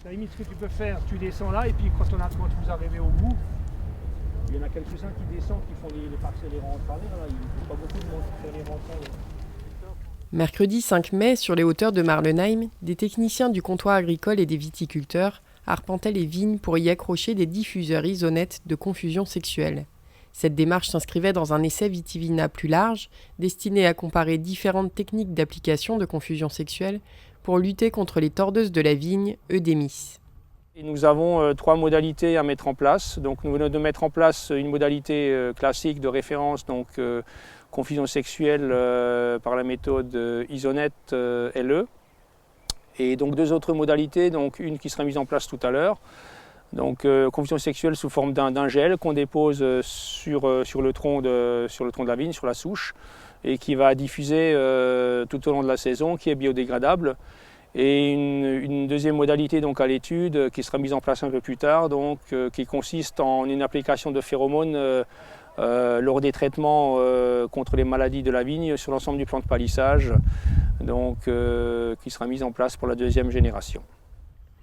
À la limite, ce que tu peux faire, tu descends là et puis quand vous arrivez au bout, il y en a quelques-uns qui descendent, qui font les parcelles et rentrent en travers. Là. Il ne faut pas beaucoup de monde pour faire les rentrées. Mercredi 5 mai, sur les hauteurs de Marlenheim, des techniciens du comptoir agricole et des viticulteurs arpentaient les vignes pour y accrocher des diffuseurs isonettes de confusion sexuelle. Cette démarche s'inscrivait dans un essai Vitivina plus large, destiné à comparer différentes techniques d'application de confusion sexuelle pour lutter contre les tordeuses de la vigne, Eudémis. Et nous avons 3 modalités à mettre en place. Donc, nous venons de mettre en place une modalité classique de référence, donc confusion sexuelle par la méthode Isonet LE. Et donc 2 autres modalités, donc une qui sera mise en place tout à l'heure. Donc confusion sexuelle sous forme d'un gel qu'on dépose sur le tronc de la vigne, sur la souche, et qui va diffuser tout au long de la saison, qui est biodégradable. Et une deuxième modalité donc à l'étude qui sera mise en place un peu plus tard, donc, qui consiste en une application de phéromones lors des traitements contre les maladies de la vigne sur l'ensemble du plan de palissage, donc, qui sera mise en place pour la 2e génération.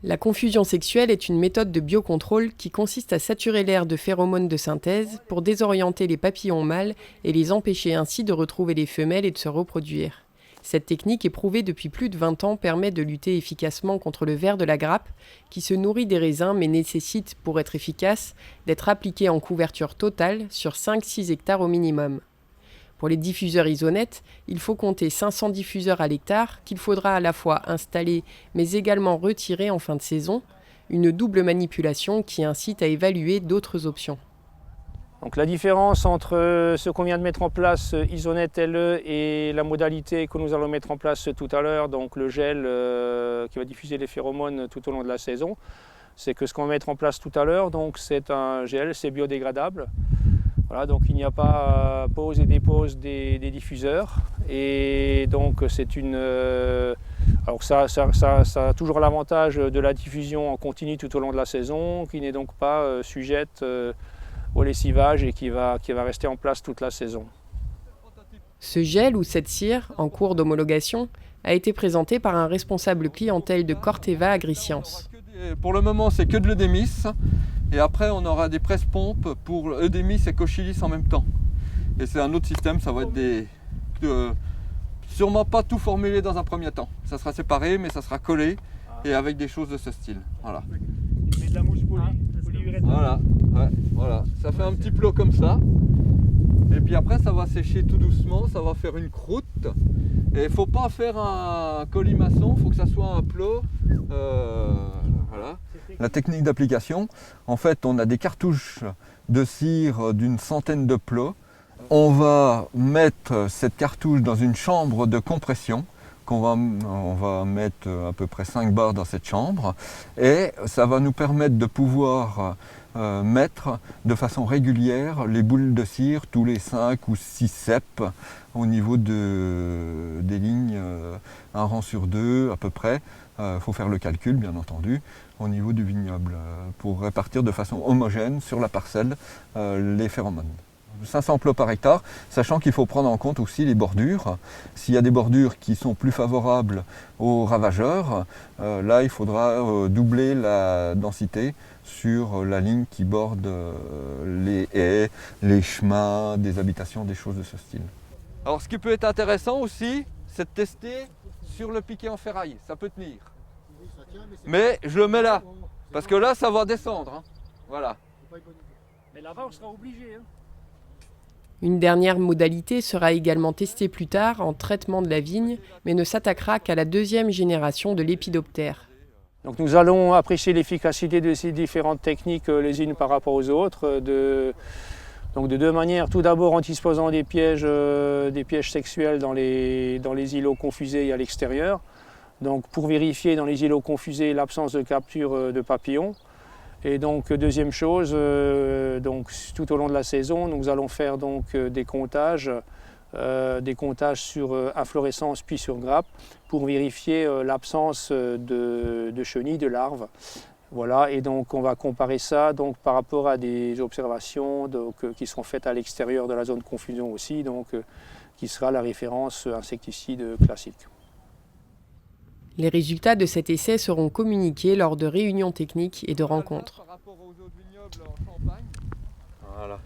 La confusion sexuelle est une méthode de biocontrôle qui consiste à saturer l'air de phéromones de synthèse pour désorienter les papillons mâles et les empêcher ainsi de retrouver les femelles et de se reproduire. Cette technique, éprouvée depuis plus de 20 ans, permet de lutter efficacement contre le ver de la grappe, qui se nourrit des raisins mais nécessite, pour être efficace, d'être appliqué en couverture totale sur 5-6 hectares au minimum. Pour les diffuseurs isonettes, il faut compter 500 diffuseurs à l'hectare qu'il faudra à la fois installer mais également retirer en fin de saison, une double manipulation qui incite à évaluer d'autres options. Donc la différence entre ce qu'on vient de mettre en place, Isonet LE, et la modalité que nous allons mettre en place tout à l'heure, donc le gel qui va diffuser les phéromones tout au long de la saison, c'est que ce qu'on va mettre en place tout à l'heure, donc c'est un gel, c'est biodégradable. Voilà, donc il n'y a pas pose et dépose des diffuseurs. Et donc c'est une. Alors ça a toujours l'avantage de la diffusion en continu tout au long de la saison, qui n'est donc pas sujette au lessivage et qui va rester en place toute la saison. Ce gel ou cette cire, en cours d'homologation, a été présenté par un responsable clientèle de Corteva Agriscience. Pour le moment, c'est que de l'Eudémis. Et après, on aura des presse-pompes pour Eudémis et Cochilis en même temps. Et c'est un autre système, ça va être sûrement pas tout formulé dans un premier temps. Ça sera séparé, mais ça sera collé et avec des choses de ce style. Voilà. Tu mets de la mousse polyuréthane. Voilà, ouais, voilà. Ça fait un petit plot comme ça. Et puis après, ça va sécher tout doucement, ça va faire une croûte. Et il ne faut pas faire un colimaçon, il faut que ça soit un plot. Voilà. La technique d'application, en fait, on a des cartouches de cire d'une centaine de plots. On va mettre cette cartouche dans une chambre de compression. On va mettre à peu près 5 bars dans cette chambre. Et ça va nous permettre de pouvoir mettre de façon régulière les boules de cire tous les 5 ou 6 cep au niveau des lignes, un rang sur 2 à peu près. Il faut faire le calcul, bien entendu, au niveau du vignoble, pour répartir de façon homogène sur la parcelle les phéromones. 500 plots par hectare, sachant qu'il faut prendre en compte aussi les bordures. S'il y a des bordures qui sont plus favorables aux ravageurs, là il faudra doubler la densité sur la ligne qui borde les haies, les chemins, des habitations, des choses de ce style. Alors ce qui peut être intéressant aussi, c'est de tester sur le piquet en ferraille, ça peut tenir. Mais je le mets là, parce que là ça va descendre. Hein. Voilà. Mais là-bas on sera obligé. Hein. Une dernière modalité sera également testée plus tard en traitement de la vigne, mais ne s'attaquera qu'à la 2e génération de l'épidoptère. Donc nous allons apprécier l'efficacité de ces différentes techniques les unes par rapport aux autres, donc de 2 manières. Tout d'abord en disposant des pièges sexuels dans les îlots confusés et à l'extérieur, donc pour vérifier dans les îlots confusés l'absence de capture de papillons. Et donc deuxième chose, donc, tout au long de la saison, nous allons faire donc, des comptages sur inflorescence puis sur grappe pour vérifier l'absence de chenilles, de larves. Voilà, et donc on va comparer ça donc, par rapport à des observations donc, qui seront faites à l'extérieur de la zone de confusion aussi, donc, qui sera la référence insecticide classique. Les résultats de cet essai seront communiqués lors de réunions techniques et de rencontres. Par rapport aux autres vignobles en Champagne. Voilà.